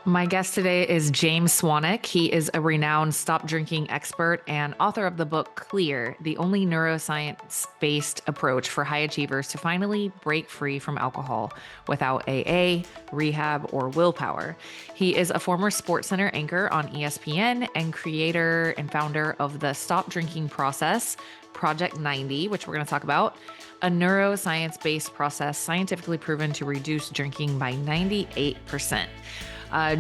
My guest today is James Swanwick. He is a renowned stop drinking expert and author of the book Clear, the only neuroscience-based approach for high achievers to finally break free from alcohol without AA, rehab, or willpower. He is a former SportsCenter anchor on ESPN and creator and founder of the Stop Drinking Process, Project 90, which we're going to talk about, a neuroscience-based process scientifically proven to reduce drinking by 98%.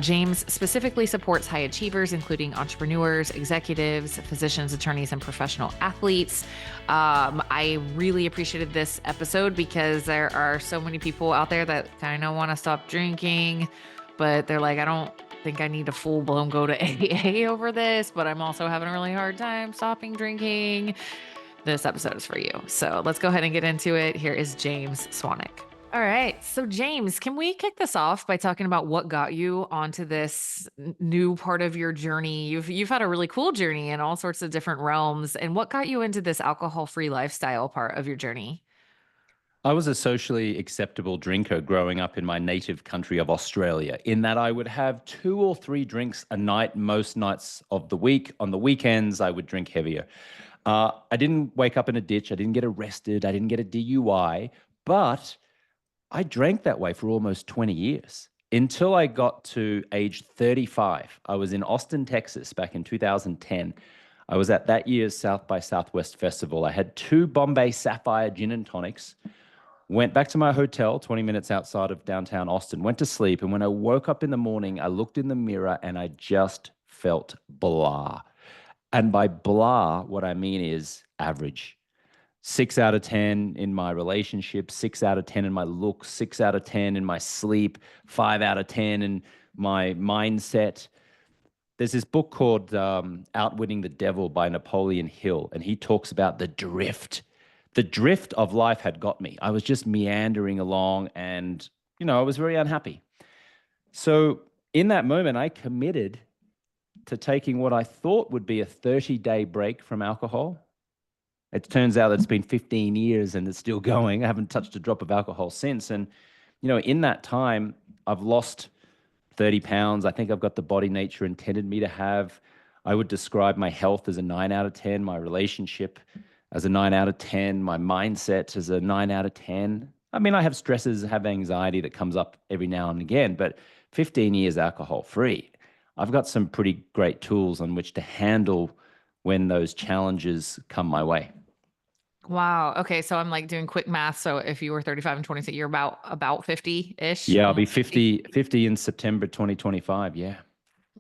James specifically supports high achievers, including entrepreneurs, executives, physicians, attorneys, and professional athletes. I really appreciated this episode because there are so many people out there that kind of want to stop drinking, but they're like, I don't think I need to full blown go to AA over this, but I'm also having a really hard time stopping drinking. This episode is for you. So let's go ahead and get into it. Here is James Swanwick. All right. So, James, can we kick this off by talking about what got you onto this new part of your journey? You've had a really cool journey in all sorts of different realms, and what got you into this alcohol-free lifestyle part of your journey? I was a socially acceptable drinker growing up in my native country of Australia, in that I would have 2 or 3 drinks a night most nights of the week. On the weekends, I would drink heavier. I didn't wake up in a ditch. I didn't get arrested. I didn't get a DUI, but I drank that way for almost 20 years until I got to age 35. I was in Austin, Texas back in 2010. I was at that year's South by Southwest Festival. I had 2 Bombay Sapphire gin and tonics, went back to my hotel 20 minutes outside of downtown Austin, went to sleep. And when I woke up in the morning, I looked in the mirror and I just felt blah. And by blah, what I mean is average. 6 out of 10 in my relationship, 6 out of 10 in my looks, 6 out of 10 in my sleep, 5 out of 10 in my mindset. There's this book called Outwitting the Devil by Napoleon Hill, and he talks about the drift. The drift of life had got me. I was just meandering along and, I was very unhappy. So in that moment, I committed to taking what I thought would be a 30-day break from alcohol. It turns out that it's been 15 years and it's still going. I haven't touched a drop of alcohol since. And, in that time, I've lost 30 pounds. I think I've got the body nature intended me to have. I would describe my health as a 9 out of 10, my relationship as a 9 out of 10, my mindset as a 9 out of 10. I mean, I have stresses, have anxiety that comes up every now and again, but 15 years alcohol free. I've got some pretty great tools on which to handle when those challenges come my way. Wow. Okay. So I'm like doing quick math. So if you were 35 and 26, you're about 50-ish, Yeah, I'll be almost 50. 50 in September 2025. Yeah.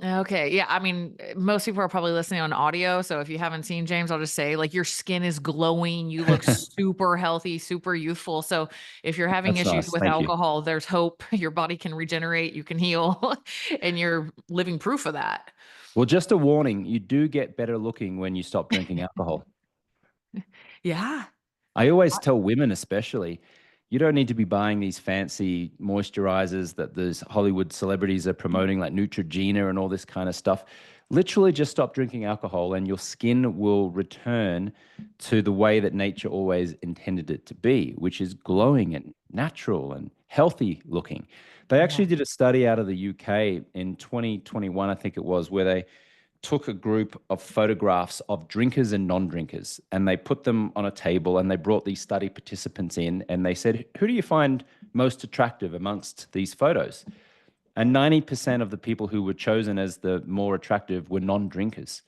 Okay. Yeah. I mean, most people are probably listening on audio. So if you haven't seen James, I'll just say like your skin is glowing. You look super healthy, super youthful. So if you're having That's issues nice. with Thank you. alcohol, there's hope. Your body can regenerate, you can heal, and you're living proof of that. Well, just a warning, you do get better looking when you stop drinking alcohol. Yeah. I always tell women, especially, you don't need to be buying these fancy moisturizers that those Hollywood celebrities are promoting, like Neutrogena and all this kind of stuff. Literally, just stop drinking alcohol, and your skin will return to the way that nature always intended it to be, which is glowing and natural and healthy looking. They Yeah. actually did a study out of the UK in 2021, I think it was, where they took a group of photographs of drinkers and non-drinkers, and they put them on a table, and they brought these study participants in, and they said, who do you find most attractive amongst these photos? And 90% of the people who were chosen as the more attractive were non-drinkers.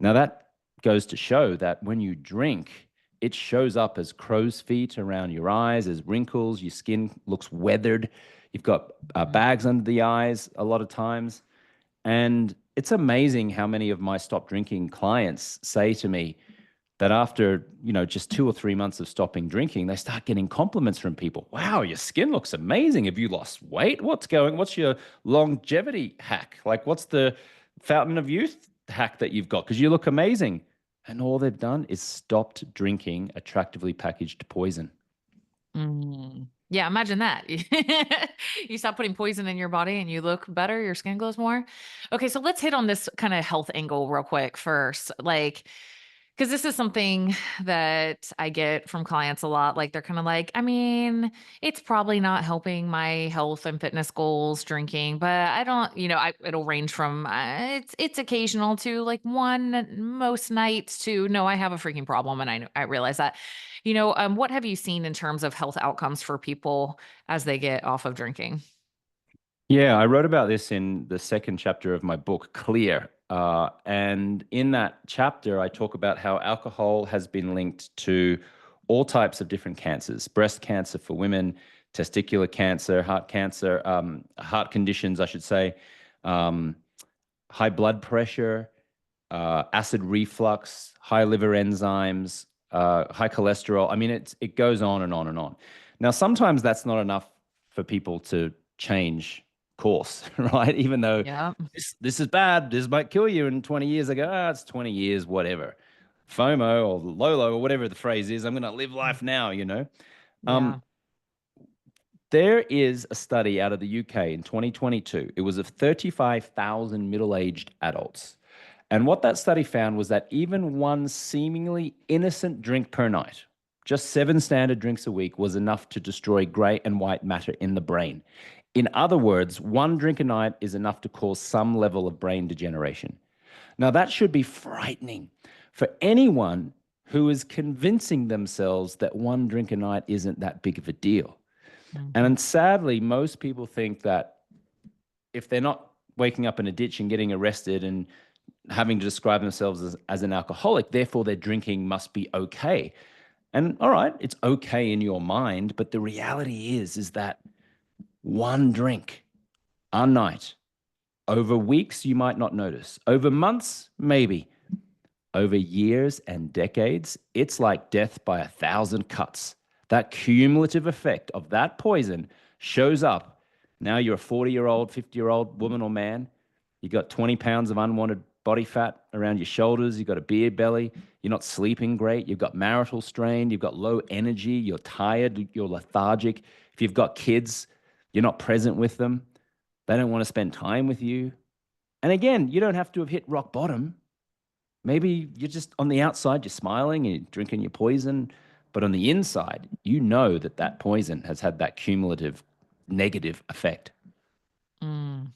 Now that goes to show that when you drink, it shows up as crow's feet around your eyes, as wrinkles, your skin looks weathered, you've got bags under the eyes a lot of times. And it's amazing how many of my stop drinking clients say to me that after, just 2 or 3 months of stopping drinking, they start getting compliments from people. Wow, your skin looks amazing. Have you lost weight? What's your longevity hack? Like, what's the fountain of youth hack that you've got? Because you look amazing. And all they've done is stopped drinking attractively packaged poison. Yeah, imagine that. You stop putting poison in your body and you look better, your skin glows more. Okay, so let's hit on this kind of health angle real quick first. Like, 'Cause this is something that I get from clients a lot, like, they're kinda like, "I mean, it's probably not helping my health and fitness goals drinking, but I don't," it'll range from, it's occasional to, like, 1 most nights to, "No, I have a freaking problem, and I realize that." What have you seen in terms of health outcomes for people as they get off of drinking? Yeah, I wrote about this in the second chapter of my book, Clear. And in that chapter, I talk about how alcohol has been linked to all types of different cancers: breast cancer for women, testicular cancer, heart conditions, I should say, um, high blood pressure, acid reflux, high liver enzymes, high cholesterol. I mean, it goes on and on and on. Now, sometimes that's not enough for people to change course, right? Even though Yeah. this is bad, this might kill you in 20 years. I go, it's 20 years, whatever. FOMO or LOLO or whatever the phrase is. I'm going to live life Mhm. now. Um, Yeah. there is a study out of the UK in 2022. It was of 35,000 middle-aged adults. And what that study found was that even one seemingly innocent drink per night, just 7 standard drinks a week, was enough to destroy gray and white matter in the brain. In other words, one drink a night is enough to cause some level of brain degeneration. Now, that should be frightening for anyone who is convincing themselves that one drink a night isn't that big of a deal. Mhm. And sadly, most people think that if they're not waking up in a ditch and getting arrested and having to describe themselves as an alcoholic, therefore their drinking must be okay. And all right, it's okay in your mind, but the reality is that one drink a night over weeks, you might not notice. Over months, maybe. Over years and decades, it's like death by 1,000 cuts. That cumulative effect of that poison shows up. Now you're a 40-year-old, 50-year-old woman or man. You got 20 pounds of unwanted body fat around your shoulders. You've got a beer belly. You're not sleeping great. You've got marital strain. You've got low energy. You're tired. You're lethargic. If you've got kids, you're not present with them. They don't want to spend time with you. And again, you don't have to have hit rock bottom. Maybe you're just on the outside, you're smiling and you're drinking your poison, but on the inside, you know that that poison has had that cumulative negative effect. Mm.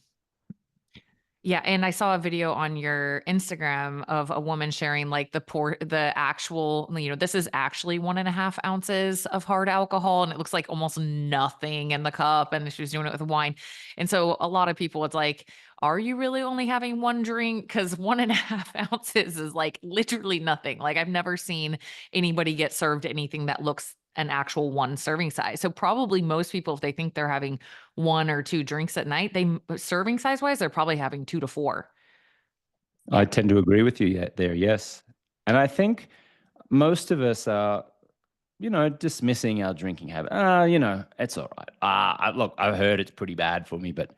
Yeah, and I saw a video on your Instagram of a woman sharing like the actual, this is actually 1.5 ounces of hard alcohol, and it looks like almost nothing in the cup, and she was doing it with wine. And so a lot of people, it's like, are you really only having one drink? Because 1.5 ounces is like literally nothing. Like I've never seen anybody get served anything that looks an actual one serving size. So probably most people, if they think they're having 1 or 2 drinks at night, serving size wise, they're probably having 2 to 4. I tend to agree with you there, yes. And I think most of us are, dismissing our drinking habit. It's all right. Look, I've heard it's pretty bad for me, but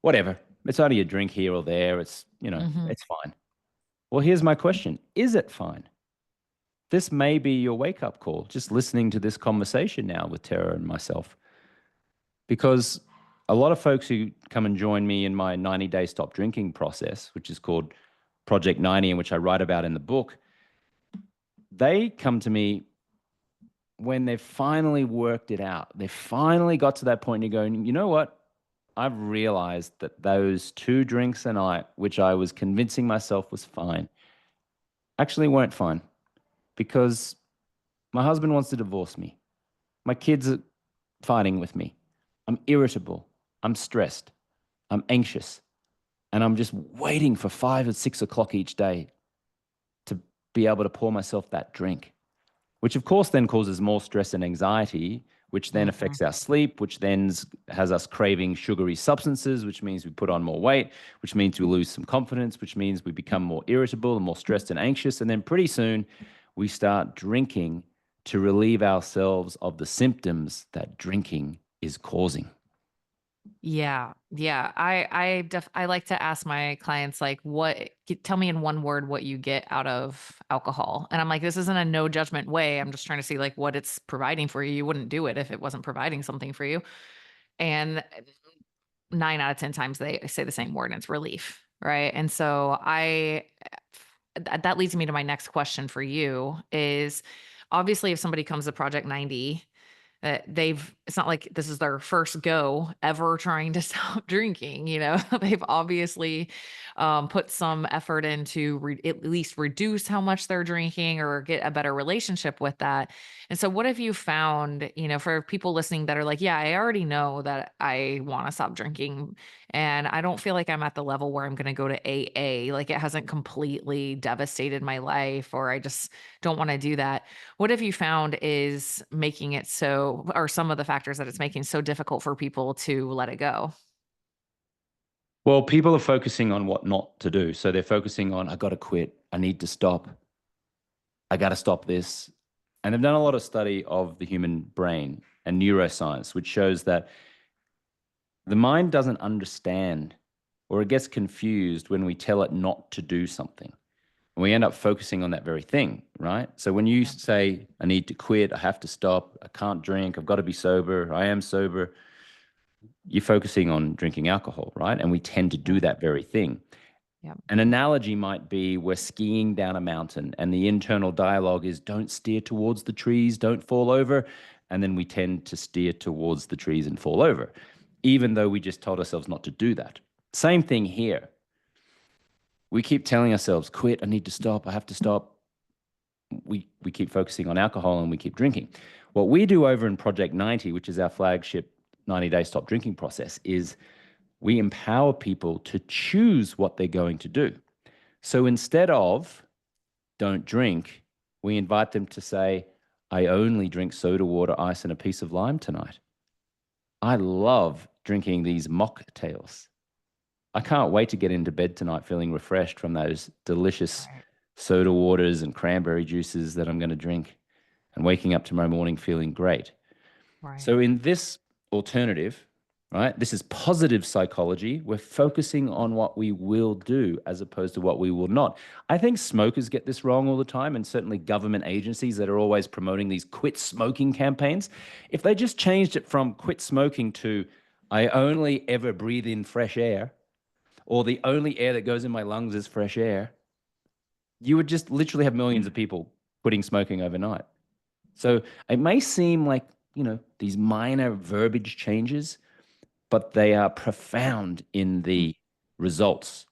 whatever. It's only a drink here or there. Mhm. It's fine. Well, here's my question. Is it fine? This may be your wake up call, just listening to this conversation now with Tara and myself. Because a lot of folks who come and join me in my 90-day stop drinking process, which is called Project 90, and which I write about in the book, they come to me when they've finally worked it out. They finally got to that point and you're going, you know what? I've realized that those 2 drinks a night, which I was convincing myself was fine, actually weren't fine because my husband wants to divorce me. My kids are fighting with me. I'm irritable. I'm stressed. I'm anxious. And I'm just waiting for 5 or 6 o'clock each day to be able to pour myself that drink, which of course then causes more stress and anxiety, which then Mhm. affects our sleep, which then has us craving sugary substances, which means we put on more weight, which means we lose some confidence, which means we become more irritable and more stressed and anxious. And then pretty soon we start drinking to relieve ourselves of the symptoms that drinking is causing. Yeah. Yeah. I like to ask my clients like tell me in one word what you get out of alcohol. And I'm like, this isn't a no judgment way. I'm just trying to see like what it's providing for you. You wouldn't do it if it wasn't providing something for you. And 9 out of 10 times they say the same word, and it's relief, right? And so that leads me to my next question for you is obviously if somebody comes to Project 90, it's not like this is their first go ever trying to stop drinking, they've obviously put some effort into at least reduce how much they're drinking or get a better relationship with that. And so what have you found, for people listening that are like, yeah, I already know that I want to stop drinking and I don't feel like I'm at the level where I'm going to go to AA, like it hasn't completely devastated my life or I just don't want to do that. What have you found is making it so, or some of the factors that it's making so difficult for people to let it go? Well, people are focusing on what not to do. So they're focusing on, I got to quit. I need to stop. I got to stop this. And they've done a lot of study of the human brain and neuroscience, which shows that the mind doesn't understand or it gets confused when we tell it not to do something. And we end up focusing on that very thing, right? So when you Yeah. say, I need to quit, I have to stop, I can't drink, I've got to be sober, I am sober, you're focusing on drinking alcohol, right? And we tend to do Yeah. that very thing. Yeah. An analogy might be we're skiing down a mountain and the internal dialogue is don't steer towards the trees, don't fall over. And then we tend to steer towards the trees and fall over, even though we just told ourselves not to do that. Same thing here. We keep telling ourselves, quit, I need to stop, I have to stop. We keep focusing on alcohol and we keep drinking. What we do over in Project 90, which is our flagship 90-day stop drinking process, is we empower people to choose what they're going to do. So instead of don't drink, we invite them to say, I only drink soda water, ice, and a piece of lime tonight. I love drinking these mocktails. I can't wait to get into bed tonight feeling refreshed from those delicious Right. soda waters and cranberry juices that I'm going to drink and waking up tomorrow morning feeling great. Right. So in this alternative, right, this is positive psychology. We're focusing on what we will do as opposed to what we will not. I think smokers get this wrong all the time, and certainly government agencies that are always promoting these quit smoking campaigns. If they just changed it from quit smoking to I only ever breathe in fresh air, or the only air that goes in my lungs is fresh air, you would just literally have millions of people quitting smoking overnight. So it may seem like, these minor verbiage changes, but they are profound in the results.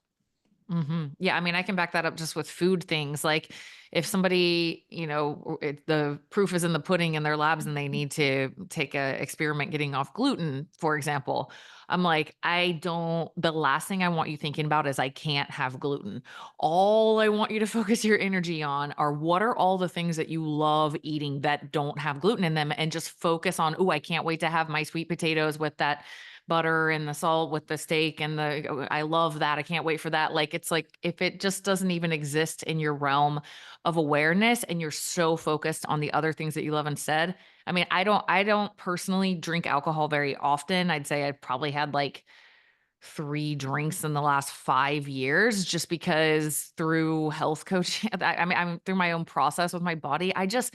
Yeah, I mean, I can back that up just with food things. Like if somebody, the proof is in the pudding in their labs and they need to take a experiment getting off gluten, for example. I'm like, the last thing I want you thinking about is I can't have gluten. All I want you to focus your energy on are what are all the things that you love eating that don't have gluten in them and just focus on, oh, I can't wait to have my sweet potatoes with that butter and the salt with the steak and I love that. I can't wait for that. Like it's like if it just doesn't even exist in your realm of awareness and you're so focused on the other things that you love instead. I mean, I don't personally drink alcohol very often. I'd say I probably had like 3 drinks in the last 5 years just because through health coaching, I mean, I'm through my own process with my body. I just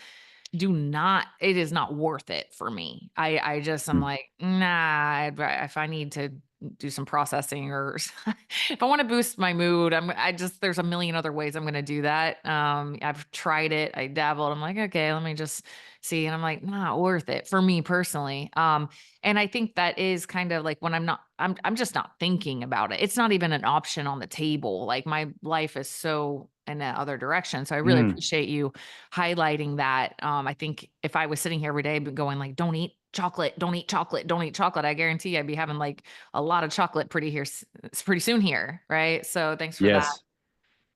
it is not worth it for me. I'm Mm. like, nah, if I need to do some processing or if I want to boost my mood, there's a million other ways I'm going to do that. I've tried it. I dabbled. I'm like, okay, let me just see. And I'm like, not worth it for me personally. And I think that is kind of like when I'm just not thinking about it. It's not even an option on the table. Like my life is so in that other direction. So I really Mm. appreciate you highlighting that. I think if I was sitting here every day but going like, don't eat chocolate, don't eat chocolate, don't eat chocolate, I guarantee I'd be having like a lot of chocolate pretty soon here. Right. So thanks for that Yes.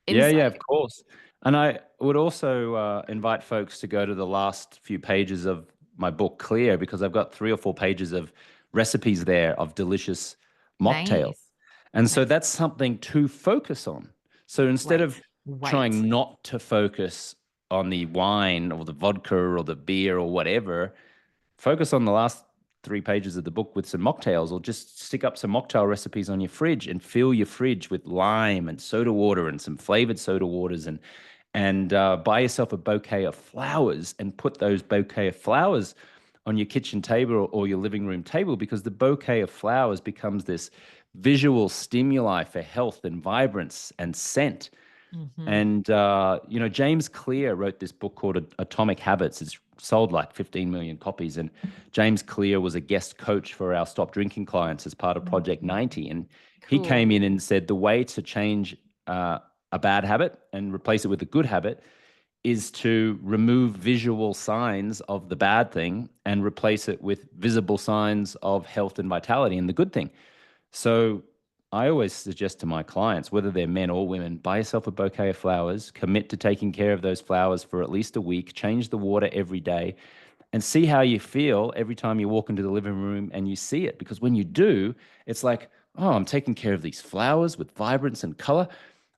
Yeah, insight. yeah, of course. And I would also invite folks to go to the last few pages of my book, Clear, because I've got 3 or 4 pages of recipes there of delicious mocktails. Nice. And so Nice. that's something to focus on. So instead Right. of Right. trying not to focus on the wine or the vodka or the beer or whatever, focus on the last 3 pages of the book with some mocktails, or just stick up some mocktail recipes on your fridge and fill your fridge with lime and soda water and some flavored soda waters, and buy yourself a bouquet of flowers and put those bouquet of flowers on your kitchen table or your living room table, because the bouquet of flowers becomes this visual stimuli for health and vibrance and scent. Hmm. And James Clear wrote this book called Atomic Habits. It's sold like 15 million copies. And James Clear was a guest coach for our stop drinking clients as part of Project 90. And he Cool. came in and said the way to change a bad habit and replace it with a good habit is to remove visual signs of the bad thing and replace it with visible signs of health and vitality and the good thing. So I always suggest to my clients, whether they're men or women, buy yourself a bouquet of flowers, commit to taking care of those flowers for at least a week, change the water every day, and see how you feel every time you walk into the living room and you see it. Because when you do, it's like, oh, I'm taking care of these flowers with vibrance and color.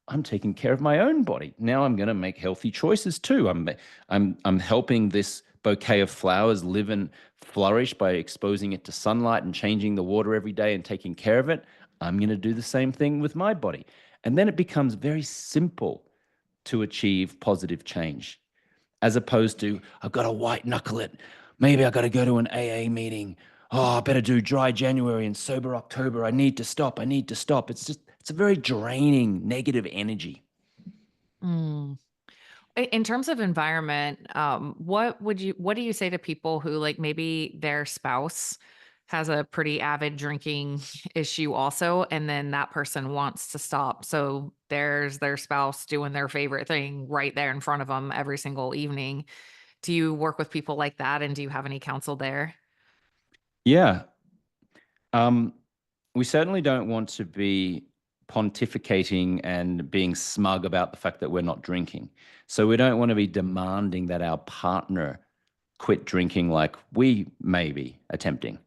I'm taking care of my own body. Now I'm going to make healthy choices too. I'm helping this bouquet of flowers live and flourish by exposing it to sunlight and changing the water every day and taking care of it. I'm going to do the same thing with my body. And then it becomes very simple to achieve positive change, as opposed to, I've got to white knuckle it. Maybe I got to go to an AA meeting. Oh, I better do dry January and sober October. I need to stop. I need to stop. It's a very draining, negative energy. Mm. In terms of environment, what do you say to people who like maybe their spouse has a pretty avid drinking issue also, and then that person wants to stop. So there's their spouse doing their favorite thing right there in front of them every single evening. Do you work with people like that, and do you have any counsel there? Yeah. Um, we certainly don't want to be pontificating and being smug about the fact that we're not drinking. So we don't want to be demanding that our partner quit drinking like we may be attempting.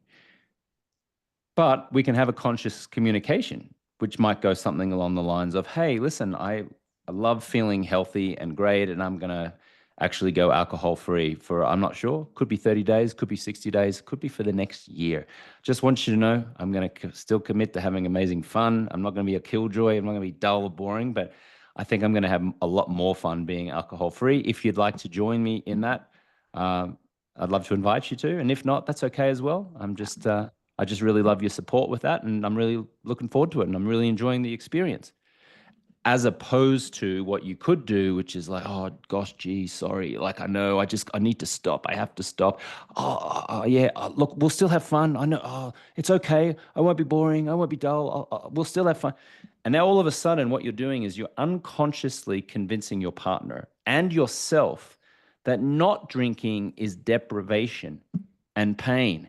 But we can have a conscious communication, which might go something along the lines of, hey, listen, I love feeling healthy and great, and I'm going to actually go alcohol free for, I'm not sure, could be 30 days, could be 60 days, could be for the next year. Just want you to know I'm going to still commit to having amazing fun. I'm not going to be a killjoy. I'm not going to be dull or boring, but I think I'm going to have a lot more fun being alcohol free. If you'd like to join me in that, I'd love to invite you to. And if not, that's okay as well. I just really love your support with that, and I'm really looking forward to it, and I'm really enjoying the experience. As opposed to what you could do, which is like, oh gosh, gee, sorry, like I know, I need to stop. I have to stop. Yeah, look, we'll still have fun. I know. Oh, it's okay. I won't be boring. I won't be dull. We'll still have fun. And now all of a sudden, what you're doing is you're unconsciously convincing your partner and yourself that not drinking is deprivation and pain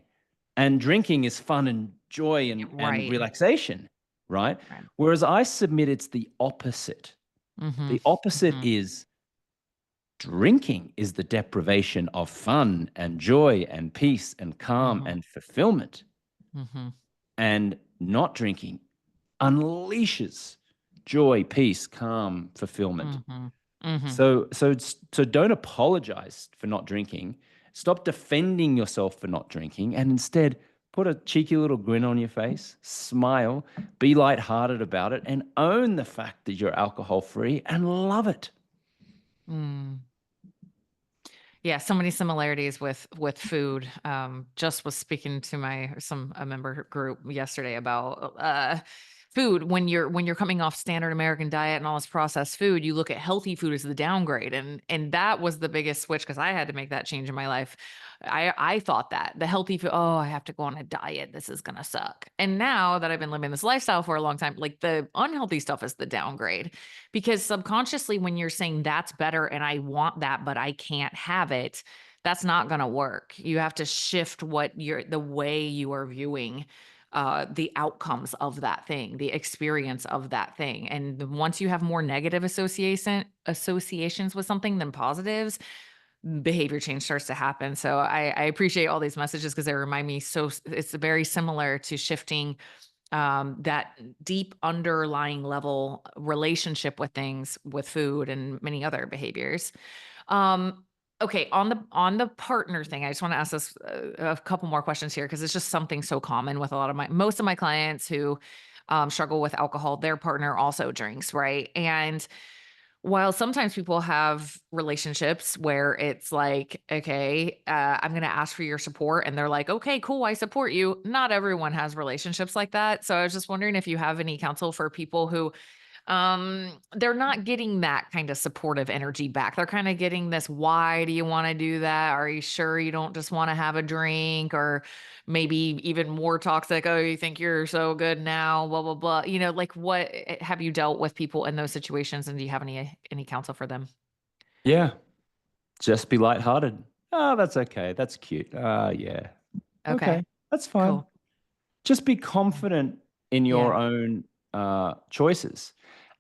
and drinking is fun and joy and Right. relaxation, right? Right. Whereas I submit it's the opposite. Mm-hmm. The opposite Mm-hmm. is drinking is the deprivation of fun and joy and peace and calm Mm-hmm. and fulfillment. Mm-hmm. And not drinking unleashes joy, peace, calm, fulfillment. Mm-hmm. Mm-hmm. So don't apologize for not drinking. Stop defending yourself for not drinking, and instead put a cheeky little grin on your face, smile, be lighthearted about it, and own the fact that you're alcohol free and love it. Mm. Yeah, so many similarities with food. Just was speaking to my some a member group yesterday about food. When you're coming off standard American diet and all this processed food, you look at healthy food as the downgrade, and that was the biggest switch because I had to make that change in my life. I thought that the healthy food, oh, I have to go on a diet. This is gonna suck. And now that I've been living this lifestyle for a long time, like the unhealthy stuff is the downgrade. Because subconsciously, when you're saying that's better and I want that, but I can't have it, that's not going to work. You have to shift the way you are viewing the outcomes of that thing, the experience of that thing. And once you have more negative associations with something than positives, behavior change starts to happen. So I appreciate all these messages because they remind me. So it's very similar to shifting that deep underlying level relationship with things, with food and many other behaviors. Um, okay, on the partner thing, I just want to ask this a couple more questions here because it's just something so common with a lot of my most of my clients who struggle with alcohol. Their partner also drinks, right? And while sometimes people have relationships where it's like, okay, I'm going to ask for your support. And they're like, okay, cool, I support you. Not everyone has relationships like that. So I was just wondering if you have any counsel for people who they're not getting that kind of supportive energy back. They're kind of getting this, why do you want to do that? Are you sure you don't just want to have a drink? Or maybe even more toxic, oh, you think you're so good now, blah, blah, blah. Like what have you dealt with people in those situations, and do you have any counsel for them? Yeah. Just be lighthearted. Oh, that's okay. That's cute. Yeah. Okay. Okay, That's fine. cool. Just be Mm. confident in your Yeah, own choices.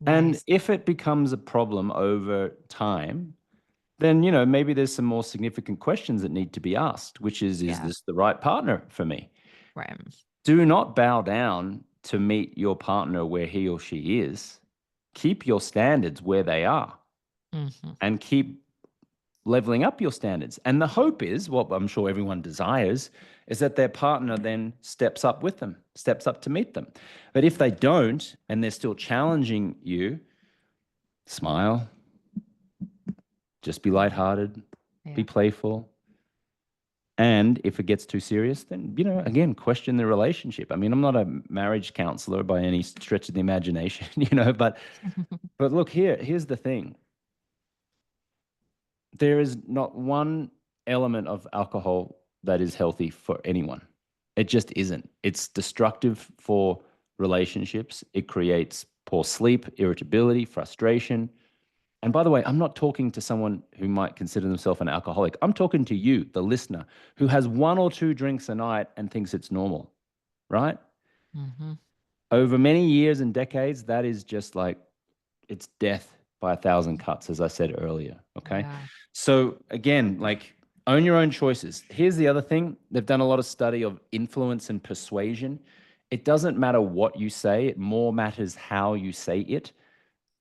And nice. if it becomes a problem over time, then, maybe there's some more significant questions that need to be asked, which is Yeah, this the right partner for me? right. Do not bow down to meet your partner where he or she is. Keep your standards where they are Hmm. and keep leveling up your standards. And the hope is, what I'm sure everyone desires, is that their partner then steps up with them, steps up to meet them. But if they don't and they're still challenging you, smile, just be Yeah, lighthearted, be yeah. playful. And if it gets too serious, then, again, question the relationship. I mean, I'm not a marriage counselor by any stretch of the imagination, but look, here's the thing. There is not one element of alcohol that is healthy for anyone. It just isn't. It's destructive for relationships. It creates poor sleep, irritability, frustration. And by the way, I'm not talking to someone who might consider themselves an alcoholic. I'm talking to you, the listener, who has one or two drinks a night and thinks it's normal, right? Hmm. Over many years and decades, that is just like it's death by a thousand cuts, as I said earlier. Okay. Yeah. So again, like own your own choices. Here's the other thing. They've done a lot of study of influence and persuasion. It doesn't matter what you say, it more matters how you say it.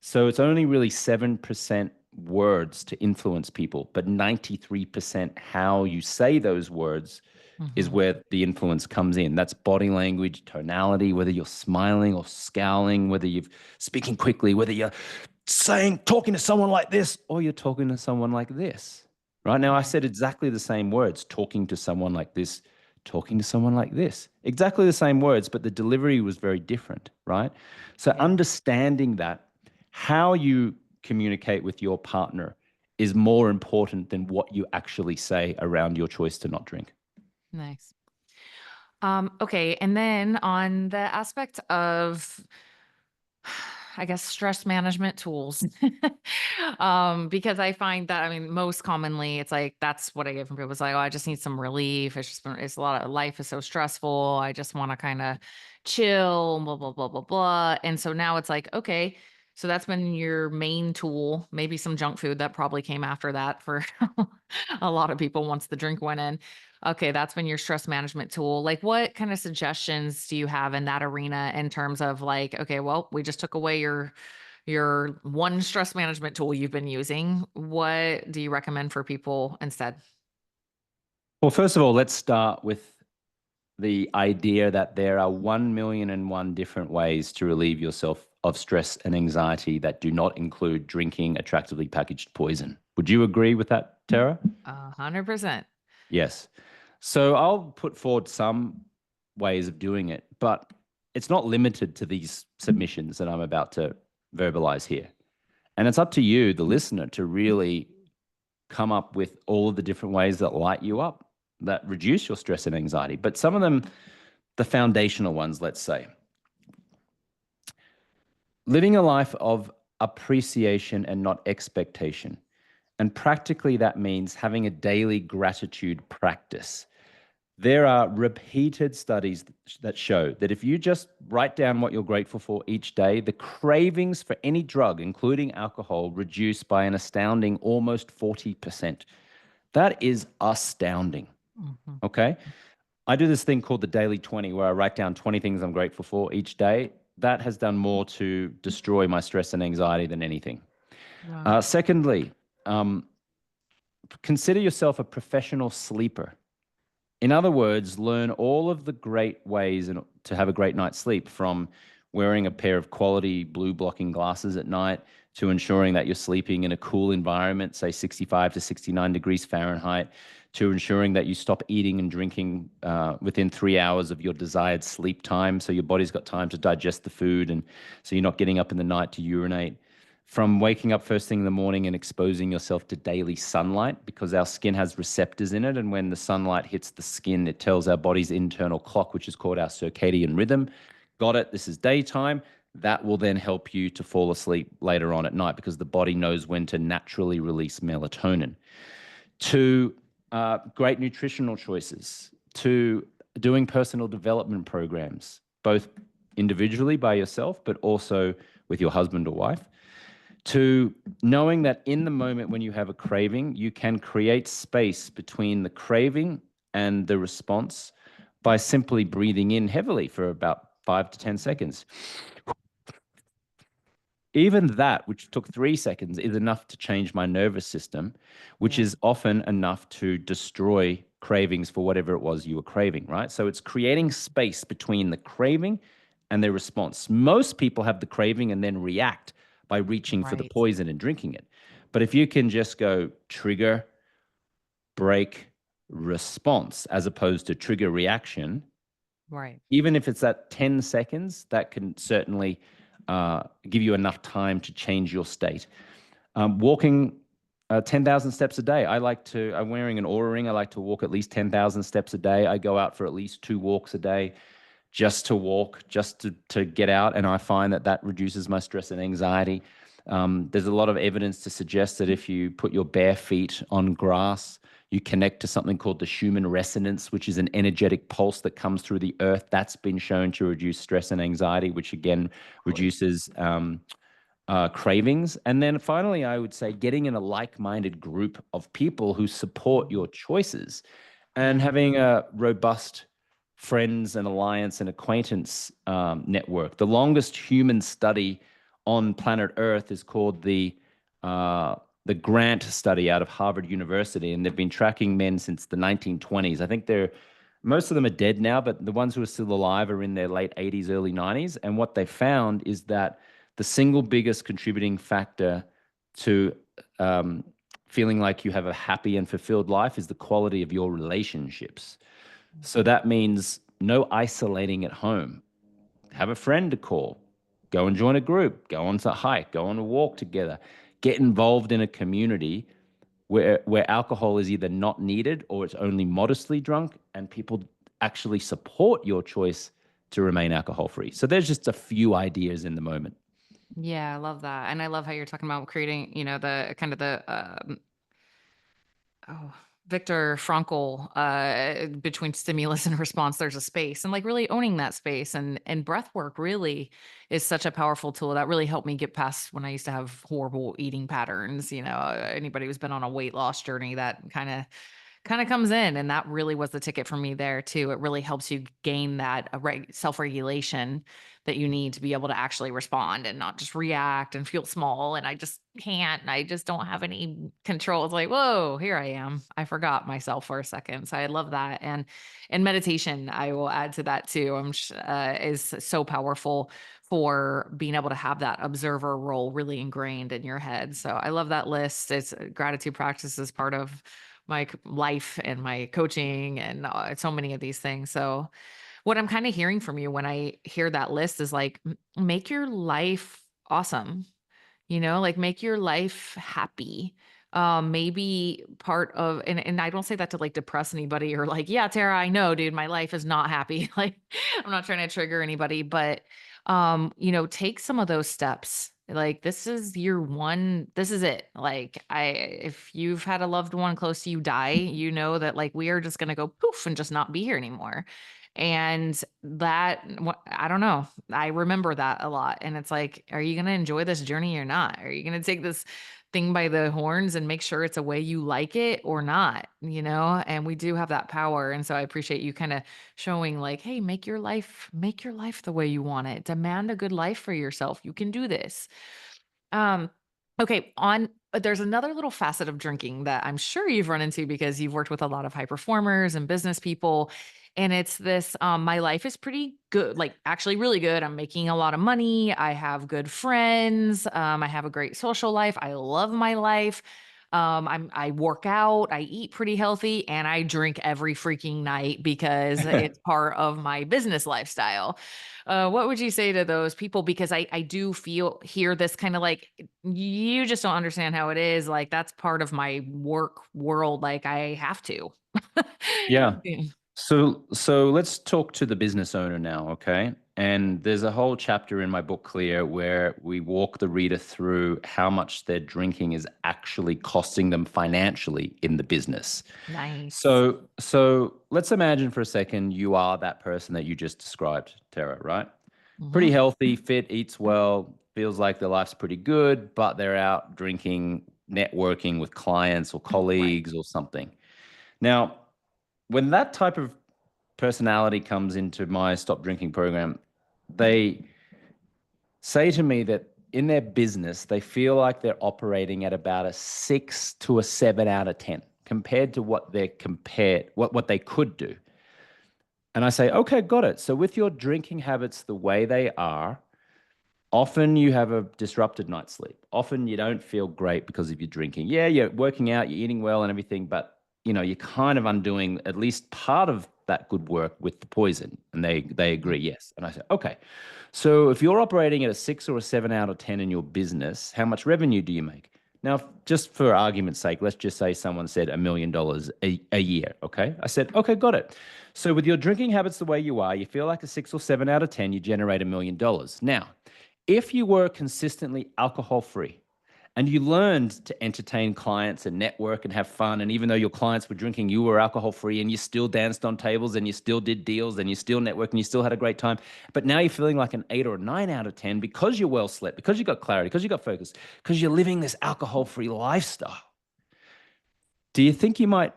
So it's only really 7% words to influence people, but 93% how you say those words is Hmm. where the influence comes in. That's body language, tonality, whether you're smiling or scowling, whether you're speaking quickly, whether you're talking to someone like this or you're talking to someone like this. Right now, I Right. said exactly the same words, talking to someone like this, talking to someone like this. Exactly the same words, but the delivery was very different, right? So Yeah. understanding that how you communicate with your partner is more important than what you actually say around your choice to not drink. Nice. Okay. And then on the aspect of, I guess, stress management tools, because I find that, I mean, most commonly it's like, that's what I get from people. It's like, oh, I just need some relief. It's a lot of life is so stressful. I just want to kind of chill, blah, blah, blah, blah, blah. And so now it's like, okay, so that's been your main tool, maybe some junk food that probably came after that for a lot of people once the drink went in. Okay, that's been your stress management tool. Like, what kind of suggestions do you have in that arena in terms of like, okay, well, we just took away your one stress management tool you've been using. What do you recommend for people instead? Well, first of all, let's start with the idea that there are 1,000,001 different ways to relieve yourself of stress and anxiety that do not include drinking attractively packaged poison. Would you agree with that, Tara? 100%. Yes. So I'll put forward some ways of doing it, but it's not limited to these submissions that I'm about to verbalize here. And it's up to you, the listener, to really come up with all of the different ways that light you up, that reduce your stress and anxiety. But some of them, the foundational ones, let's say, living a life of appreciation and not expectation. And practically, that means having a daily gratitude practice. There are repeated studies that show that if you just write down what you're grateful for each day, the cravings for any drug, including alcohol, reduce by an astounding almost 40%. That is astounding. Mhm. Okay. I do this thing called the Daily 20, where I write down 20 things I'm grateful for each day. That has done more to destroy my stress and anxiety than anything. Wow. Secondly, um, consider yourself a professional sleeper. In other words, learn all of the great ways to have a great night's sleep, from wearing a pair of quality blue blocking glasses at night to ensuring that you're sleeping in a cool environment, say 65 to 69 degrees Fahrenheit, to ensuring that you stop eating and drinking within 3 hours of your desired sleep time, so your body's got time to digest the food, and so you're not getting up in the night to urinate. From waking up first thing in the morning and exposing yourself to daily sunlight, because our skin has receptors in it, and when the sunlight hits the skin, it tells our body's internal clock, which is called our circadian rhythm, got it, this is daytime. That will then help you to fall asleep later on at night, because the body knows when to naturally release melatonin. To great nutritional choices, to doing personal development programs, both individually by yourself, but also with your husband or wife, to knowing that in the moment when you have a craving, you can create space between the craving and the response by simply breathing in heavily for about 5 to 10 seconds. Even that, which took 3 seconds, is enough to change my nervous system, which Yeah. is often enough to destroy cravings for whatever it was you were craving, right? So it's creating space between the craving and their response. Most people have the craving and then react by reaching for the Right. poison and drinking it. But if you can just go trigger, break, response, as opposed to trigger, reaction, Right. even if it's at 10 seconds, that can certainly give you enough time to change your state. Walking 10,000 steps a day. I'm wearing an Oura ring. I like to walk at least 10,000 steps a day. I go out for at least 2 walks a day just to walk, just to get out. And I find that that reduces my stress and anxiety. There's a lot of evidence to suggest that if you put your bare feet on grass, you connect to something called the Schumann resonance, which is an energetic pulse that comes through the earth. That's been shown to reduce stress and anxiety, which again reduces cravings. And then finally, I would say getting in a like-minded group of people who support your choices and Yeah. having a robust friends and alliance and acquaintance network. The longest human study on planet Earth is called the Grant study out of Harvard University, and they've been tracking men since the 1920s. I think most of them are dead now, but the ones who are still alive are in their late 80s, early 90s. And what they found is that the single biggest contributing factor to feeling like you have a happy and fulfilled life is the quality of your relationships. So that means no isolating at home. Have a friend to call, go and join a group, go on a hike, go on a walk together, get involved in a community where alcohol is either not needed or it's only modestly drunk, and people actually support your choice to remain alcohol free. So there's just a few ideas in the moment. Yeah, I love that. And I love how you're talking about creating, the kind of the oh, Viktor Frankl, between stimulus and response, there's a space, and like really owning that space, and breath work really is such a powerful tool that really helped me get past when I used to have horrible eating patterns. Anybody who's been on a weight loss journey, that kind of comes in, and that really was the ticket for me there too. It really helps you gain that self-regulation that you need to be able to actually respond and not just react and feel small, and I just can't, and I just don't have any control. It's like, whoa, here I am, I forgot myself for a second. So I love that. And meditation, I will add to that too, is so powerful for being able to have that observer role really ingrained in your head. So I love that list. It's gratitude practice is part of my life and my coaching and so many of these things. So what I'm kind of hearing from you when I hear that list is like, make your life awesome, like make your life happy. Maybe part of, and I don't say that to like depress anybody or like, yeah, Tara, I know, dude, my life is not happy. Like, I'm not trying to trigger anybody, but take some of those steps. Like, this is year one. This is it. Like, if you've had a loved one close to you die, you know that like we are just gonna go poof and just not be here anymore. And I don't know. I remember that a lot. And it's like, are you going to enjoy this journey or not? Are you going to take this thing by the horns and make sure it's a way you like it or not? And we do have that power. And so I appreciate you kind of showing like, hey, make your life the way you want it. Demand a good life for yourself. You can do this. Um, okay, there's another little facet of drinking that I'm sure you've run into because you've worked with a lot of high performers and business people. And it's this, my life is pretty good, like actually really good. I'm making a lot of money. I have good friends. I have a great social life. I love my life. I work out, I eat pretty healthy, and I drink every freaking night because it's part of my business lifestyle. What would you say to those people? Because I do hear this kind of like, you just don't understand how it is. Like, that's part of my work world. Like, I have to. Yeah. Yeah. So let's talk to the business owner now, okay? And there's a whole chapter in my book Clear where we walk the reader through how much their drinking is actually costing them financially in the business. Nice. So let's imagine for a second you are that person that you just described, Tara, right? Pretty Mhm. healthy, fit, eats well, feels like their life's pretty good, but they're out drinking, networking with clients or Right. colleagues or something. Now, when that type of personality comes into my stop drinking program, they say to me that in their business, they feel like they're operating at about a 6 to a 7 out of 10 compared to what they could do. And I say, okay, got it. So with your drinking habits the way they are, often you have a disrupted night's sleep. Often you don't feel great because of your drinking. Yeah, you're working out, you're eating well and everything, but you're kind of undoing at least part of that good work with the poison. And they agree, yes. And I say, okay. So if you're operating at a 6 or a 7 out of 10 in your business, how much revenue do you make? Now, just for argument's sake, let's just say someone said $1 million a year. Okay. I said, okay, got it. So with your drinking habits the way you are, you feel like a 6 or 7 out of 10, you generate $1 million. Now, if you were consistently alcohol free and you learned to entertain clients and network and have fun, and even though your clients were drinking, you were alcohol free and you still danced on tables and you still did deals and you still networked and you still had a great time. But now you're feeling like an 8 or a 9 out of 10 because you're well slept, because you got clarity, because you got focus, because you're living this alcohol free lifestyle. Do you think you might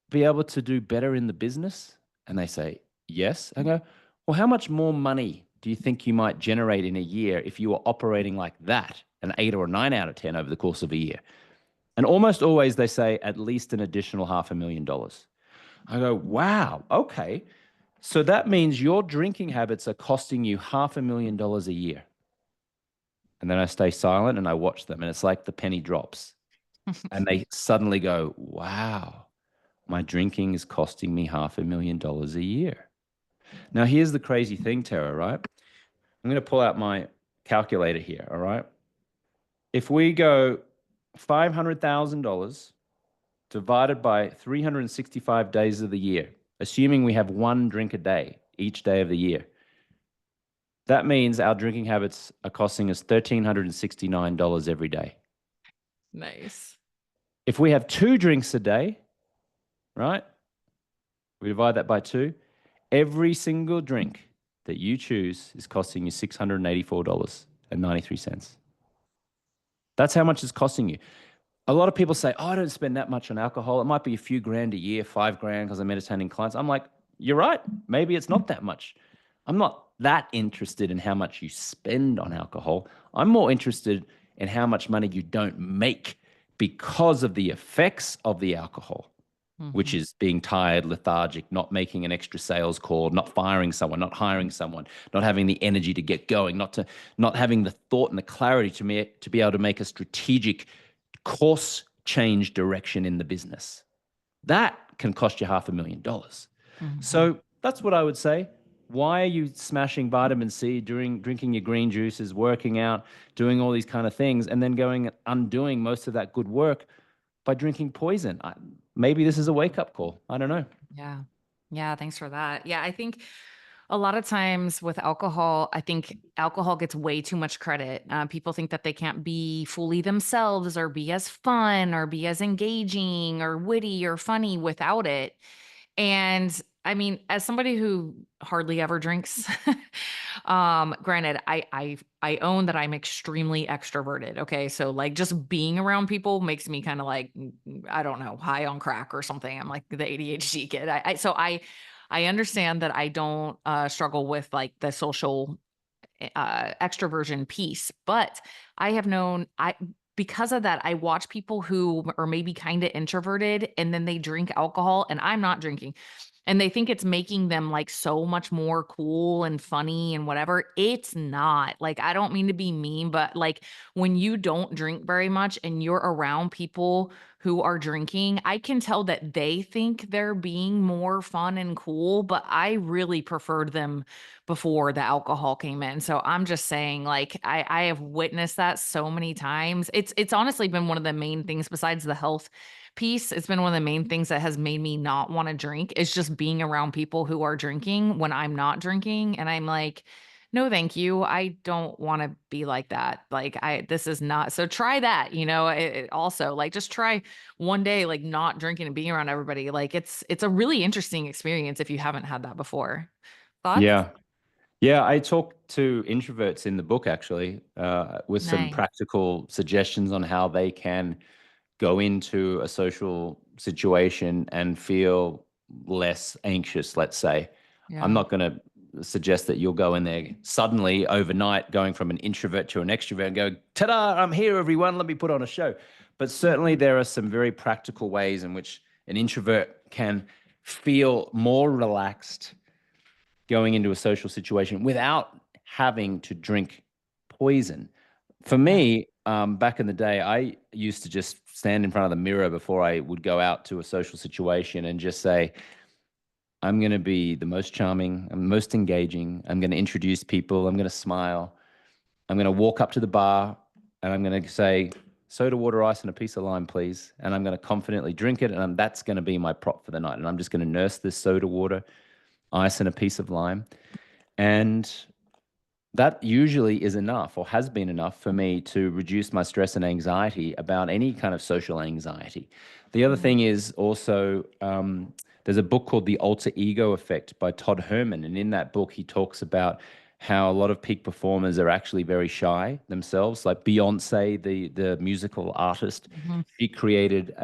be able to do better in the business? And they say, yes. I go, well, how much more money do you think you might generate in a year if you were operating like that, an 8 or a 9 out of 10 over the course of a year? And almost always they say at least an additional $500,000. I go, wow, okay. So that means your drinking habits are costing you $500,000 a year. And then I stay silent and I watch them, and it's like the penny drops. And they suddenly go, wow, my drinking is costing me $500,000 a year. Now, here's the crazy thing, Tara, right? I'm going to pull out my calculator here, all right? If we go $500,000 divided by 365 days of the year, assuming we have one drink a day each day of the year, that means our drinking habits are costing us $1,369 every day. Nice. If we have two drinks a day, right? We divide that by two. Every single drink that you choose is costing you $684.93. That's how much it's costing you. A lot of people say, oh, I don't spend that much on alcohol. It might be a few grand a year, 5 grand because I'm entertaining clients. I'm like, you're right. Maybe it's not that much. I'm not that interested in how much you spend on alcohol. I'm more interested in how much money you don't make because of the effects of the alcohol, which Mhm. is being tired, lethargic, not making an extra sales call, not firing someone, not hiring someone, not having the energy to get going, not having the thought and the clarity to be able to make a strategic course change direction in the business. That can cost you $500,000. Mhm. So that's what I would say. Why are you smashing vitamin C during drinking your green juices, working out, doing all these kind of things, and then going and undoing most of that good work by drinking poison? Maybe this is a wake up call. I don't know. Yeah. Yeah, thanks for that. Yeah, I think a lot of times with alcohol, I think alcohol gets way too much credit. People think that they can't be fully themselves or be as fun or be as engaging or witty or funny without it. And I mean, as somebody who hardly ever drinks, granted, I own that I'm extremely extroverted. Okay. So like just being around people makes me kind of like, I don't know, high on crack or something. I'm like the ADHD kid. I understand that I don't struggle with like the social extroversion piece, but I have known because of that, I watch people who are maybe kind of introverted and then they drink alcohol, and I'm not drinking. And they think it's making them like so much more cool and funny and whatever. It's not. Like, I don't mean to be mean, but like when you don't drink very much and you're around people who are drinking, I can tell that they think they're being more fun and cool, but I really preferred them before the alcohol came in. So I'm just saying, like, I have witnessed that so many times. It's honestly been one of the main things besides the health piece. It's been one of the main things that has made me not want to drink is just being around people who are drinking when I'm not drinking. And I'm like, no, thank you. I don't want to be like that. Like, this is not, so try that, it also like just try one day, like not drinking and being around everybody. Like it's a really interesting experience if you haven't had that before. Thoughts? Yeah. Yeah, I talk to introverts in the book actually, with some Nice. practical suggestions on how they can go into a social situation and feel less anxious, let's say. I'm Yeah. not going to suggest that you'll go in there suddenly overnight, going from an introvert to an extrovert and go, ta-da, I'm here, everyone, let me put on a show. But certainly Mhm. there are some very practical ways in which an introvert can feel more relaxed going into a social situation without having to drink poison. For Yeah. me, back in the day, I used to just stand in front of the mirror before I would go out to a social situation and just say, I'm going to be the most charming, I'm most engaging, I'm going to introduce people, I'm going to smile, I'm going to walk up to the bar and I'm going to say, soda water, ice, and a piece of lime, please. And I'm going to confidently drink it. And that's going to be my prop for the night. And I'm just going to nurse this soda water, ice, and a piece of lime. And that usually is enough or has been enough for me to reduce my stress and anxiety about any kind of social anxiety. The other Yeah. thing is also, there's a book called The Alter Ego Effect by Todd Herman. And in that book, he talks about how a lot of peak performers are actually very shy themselves. Like Beyonce, the musical artist, Mhm. she created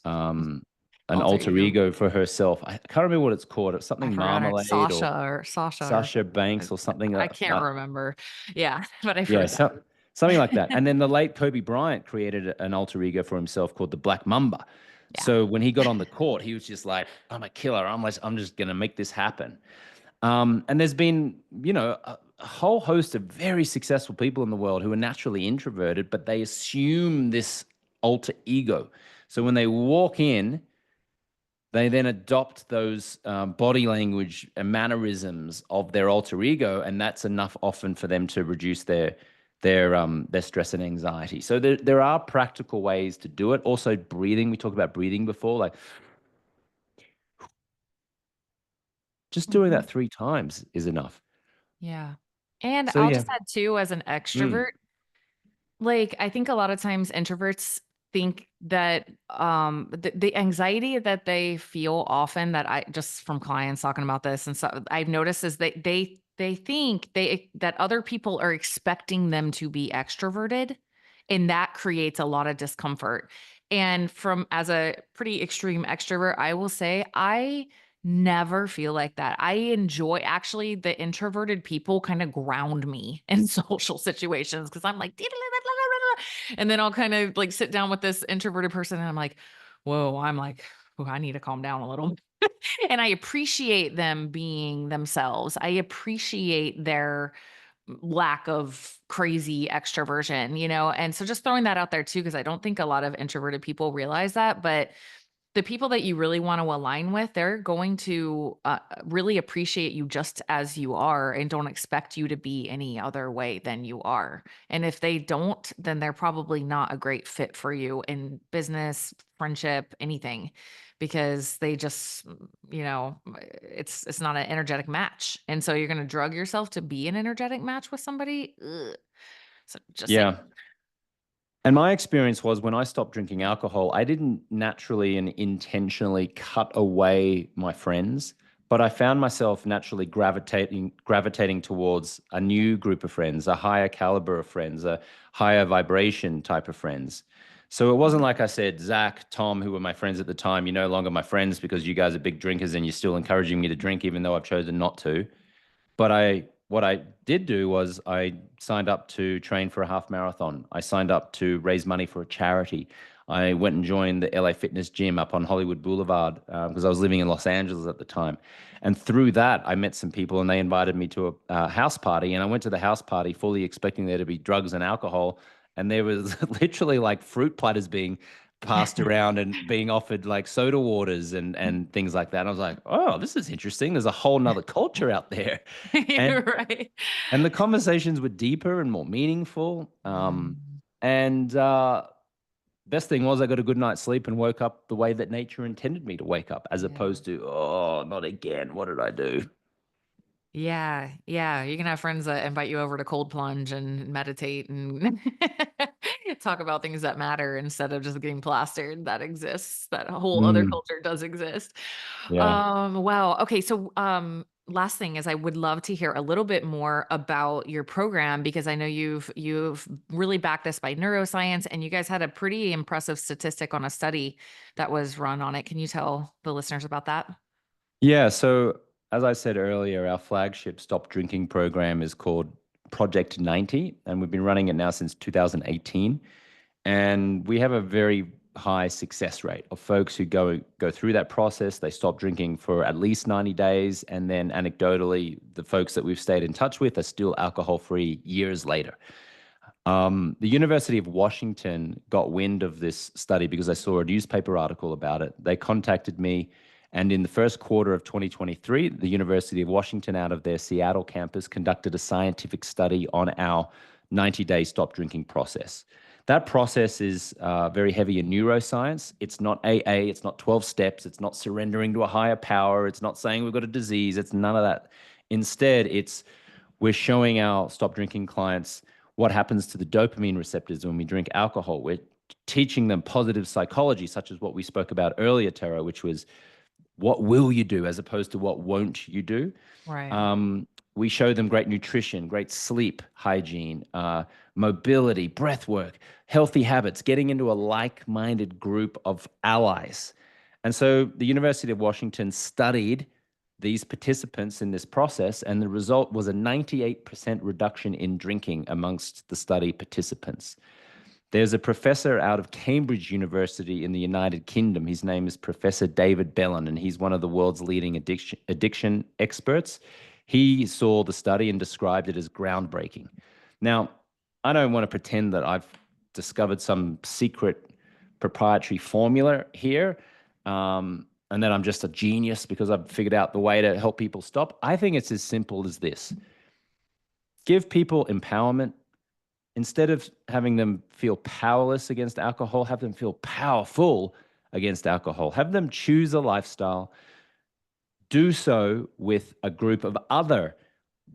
um, an Alter alter ego. ego for herself. I can't remember what it's called. It's I something forgot her. Marmalade or Sasha or Sasha uh, Banks or something. I can't remember. Yeah, but I've Yeah, heard that. something like that. And then the late Kobe Bryant created an alter ego for himself called the Black Mamba. Yeah. So when he got on the court, he was just like, "I'm a killer. I'm just going to make this happen." And there's been, a whole host of very successful people in the world who are naturally introverted, but they assume this alter ego. So when they walk in, they then adopt those body language and mannerisms of their alter ego, and that's enough often for them to reduce their stress and anxiety. So there are practical ways to do it. Also, breathing. We talked about breathing before, like just doing Mhm. that 3 times is enough. Yeah. And So I'll yeah. just add too, as an Mm. extrovert, like, I think a lot of times introverts think that, the anxiety that they feel often that I just from clients talking about this and so I've noticed is they think that other people are expecting them to be extroverted, and that creates a lot of discomfort. And from as a pretty extreme extrovert, I will say I never feel like that. I enjoy actually the introverted people kind of ground me in social situations because I'm like, and then I'll kind of like sit down with this introverted person and I'm like, whoa, I'm like, oh, I need to calm down a little. And I appreciate them being themselves. I appreciate their lack of crazy extroversion, And so just throwing that out there too, because I don't think a lot of introverted people realize that. But the people that you really want to align with, they're going to really appreciate you just as you are and don't expect you to be any other way than you are. And if they don't, then they're probably not a great fit for you in business, friendship, anything, because they just, it's not an energetic match. And so you're going to drug yourself to be an energetic match with somebody. Ugh. So just saying. Yeah. And my experience was when I stopped drinking alcohol, I didn't naturally and intentionally cut away my friends, but I found myself naturally gravitating towards a new group of friends, a higher caliber of friends, a higher vibration type of friends. So it wasn't like I said, Zach, Tom, who were my friends at the time, you're no longer my friends because you guys are big drinkers and you're still encouraging me to drink, even though I've chosen not to. But what I did do was I signed up to train for a half marathon. I signed up to raise money for a charity. I went and joined the LA Fitness Gym up on Hollywood Boulevard because I was living in Los Angeles at the time. And through that, I met some people and they invited me to a house party. And I went to the house party fully expecting there to be drugs and alcohol. And there was literally like fruit platters being passed around and being offered like soda waters and things like that. And I was like, oh, this is interesting. There's a whole nother culture out there. You're And right. and the conversations were deeper and more meaningful. Mm, And best thing was I got a good night's sleep and woke up the way that nature intended me to wake up, as yeah. opposed to, oh, not again. What did I do? Yeah, yeah. You can have friends that invite you over to cold plunge and meditate and talk about things that matter instead of just getting plastered. That exists. That whole other Mm, culture does exist. yeah. Wow. Okay, so last thing is I would love to hear a little bit more about your program because I know you've really backed this by neuroscience and you guys had a pretty impressive statistic on a study that was run on it. Can you tell the listeners about that? Yeah. So, as I said earlier, our flagship stop drinking program is called Project 90, and we've been running it now since 2018. And we have a very high success rate of folks who go through that process. They stop drinking for at least 90 days. And then anecdotally, the folks that we've stayed in touch with are still alcohol free years later. The University of Washington got wind of this study because I saw a newspaper article about it. They contacted me, and in the first quarter of 2023, the University of Washington, out of their Seattle campus, conducted a scientific study on our 90-day stop drinking process. That process is very heavy in neuroscience. It's not AA, it's not 12 steps, it's not surrendering to a higher power, it's not saying we've got a disease, it's none of that. Instead, we're showing our stop drinking clients what happens to the dopamine receptors when we drink alcohol. We're teaching them positive psychology, such as what we spoke about earlier, Tara, which was what will you do as opposed to what won't you do. Right. Um, we show them great nutrition, great sleep hygiene, mobility, breath work, healthy habits, getting into a like minded group of allies. And so the University of Washington studied these participants in this process, and the result was a 98% reduction in drinking amongst the study participants. There's a professor out of Cambridge University in the United Kingdom. His name is Professor David Bellin, and he's one of the world's leading addiction experts. He saw the study and described it as groundbreaking. Now, I don't want to pretend that I've discovered some secret proprietary formula here, and that I'm just a genius because I've figured out the way to help people stop. I think it's as simple as this: give people empowerment. Instead of having them feel powerless against alcohol, have them feel powerful against alcohol. Have them choose a lifestyle. Do so with a group of other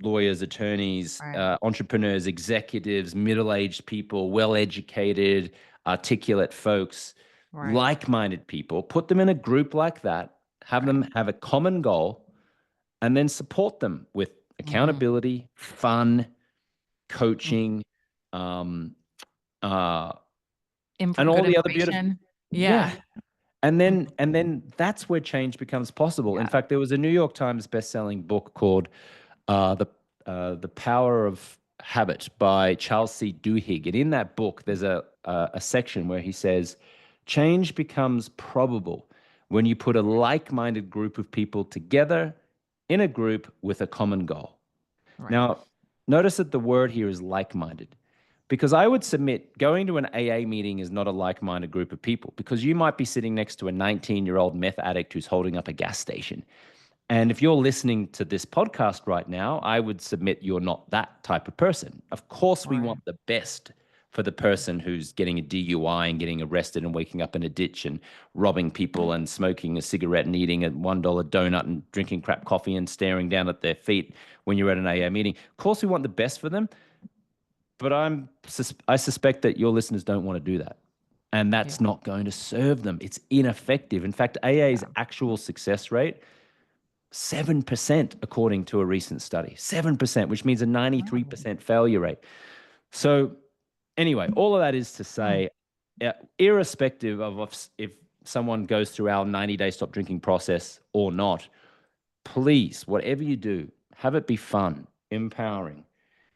lawyers, attorneys, Right. entrepreneurs, executives, middle aged people, well educated, articulate folks, Right. like minded people. Put them in a group like that, have Right. them have a common goal, and then support them with Mhm. accountability, fun, Mm. coaching, um, uh, and all Good the other beautiful, information. yeah. Yeah. And then Mhm. and then that's where change becomes possible. In Yeah. fact, there was a New York Times best-selling book called uh, the the Power of Habit by Charles C. Duhigg, and in that book, there's a section where he says, change becomes probable when you put a like-minded group of people together in a group with a common goal. Right. Now, notice that the word here is like-minded, because I would submit going to an AA meeting is not a like-minded group of people, because you might be sitting next to a 19-year-old meth addict who's holding up a gas station. And if you're listening to this podcast right now, I would submit you're not that type of person. Of course, we Right. want the best for the person who's getting a DUI and getting arrested and waking up in a ditch and robbing people and smoking a cigarette and eating a $1 donut and drinking crap coffee and staring down at their feet when you're at an AA meeting. Of course, we want the best for them, but I suspect that your listeners don't want to do that. And Yeah. that's not going to serve them. It's ineffective. In fact, AA's Yeah. actual success rate 7%, according to a recent study. 7%, which means a Wow. 93% failure rate. So, anyway, all of that is to Mm. say, irrespective of if someone goes through our 90-day stop drinking process or not, please, whatever you do, have it be fun, empowering.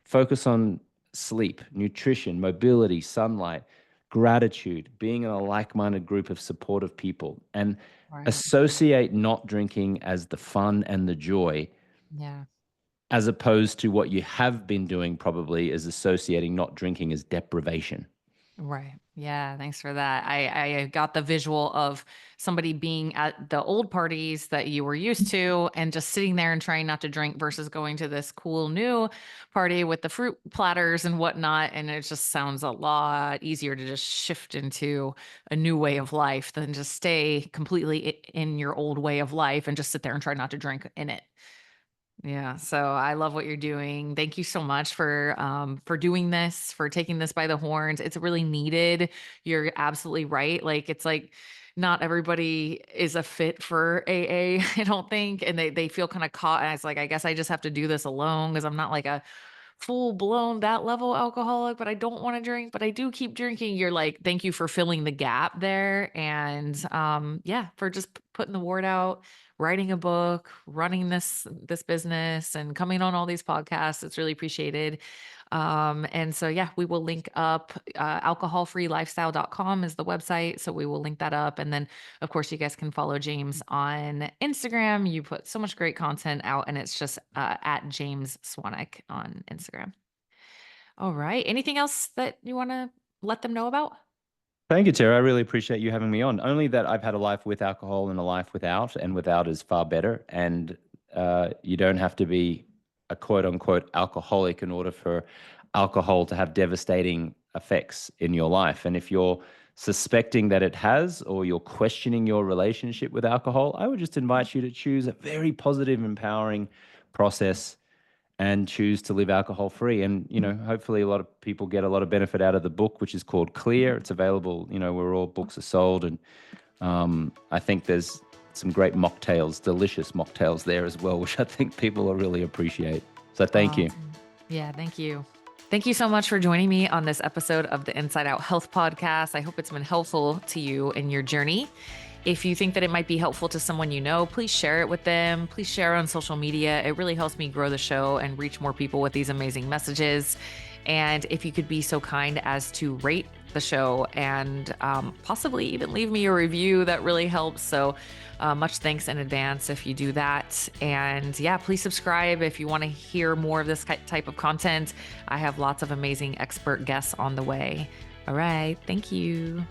Focus on sleep, nutrition, mobility, sunlight. gratitude, being in a like-minded group of supportive people, and Right. associate not drinking as the fun and the joy, Yeah. as opposed to what you have been doing probably is associating not drinking as deprivation. Right. Yeah. Thanks for that. I got the visual of somebody being at the old parties that you were used to and just sitting there and trying not to drink versus going to this cool new party with the fruit platters and whatnot. And it just sounds a lot easier to just shift into a new way of life than just stay completely in your old way of life and just sit there and try not to drink in it. Yeah, so I love what you're doing. Thank you so much for doing this, for taking this by the horns. It's really needed. You're absolutely right. Like it's like not everybody is a fit for AA, I don't think, and they feel kind of caught. And it's like I guess I just have to do this alone because I'm not like a full blown that level alcoholic, but I don't want to drink, but I do keep drinking. You're like, thank you for filling the gap there. And yeah, for just putting the word out, writing a book, running this business and coming on all these podcasts. It's really appreciated. And so yeah, we will link up alcoholfreelifestyle.com is the website. So we will link that up. And then of course you guys can follow James on Instagram. You put so much great content out and it's just at James Swanwick on Instagram. All right. Anything else that you want to let them know about? Thank you, Tara. I really appreciate you having me on. Only that I've had a life with alcohol and a life without, and without is far better. And you don't have to be a quote unquote alcoholic in order for alcohol to have devastating effects in your life. And if you're suspecting that it has, or you're questioning your relationship with alcohol, I would just invite you to choose a very positive, empowering process and choose to live alcohol free. And, hopefully a lot of people get a lot of benefit out of the book, which is called Clear. It's available, where all books are sold. And I think there's some great mocktails, delicious mocktails there as well, which I think people will really appreciate. So thank you. Awesome. Yeah, thank you. Thank you so much for joining me on this episode of the Inside Out Health Podcast. I hope it's been helpful to you in your journey. If you think that it might be helpful to someone you know, please share it with them. Please share on social media. It really helps me grow the show and reach more people with these amazing messages. And if you could be so kind as to rate the show and possibly even leave me a review, that really helps. So much thanks in advance if you do that. And yeah, please subscribe if you want to hear more of this type of content. I have lots of amazing expert guests on the way. All right. Thank you.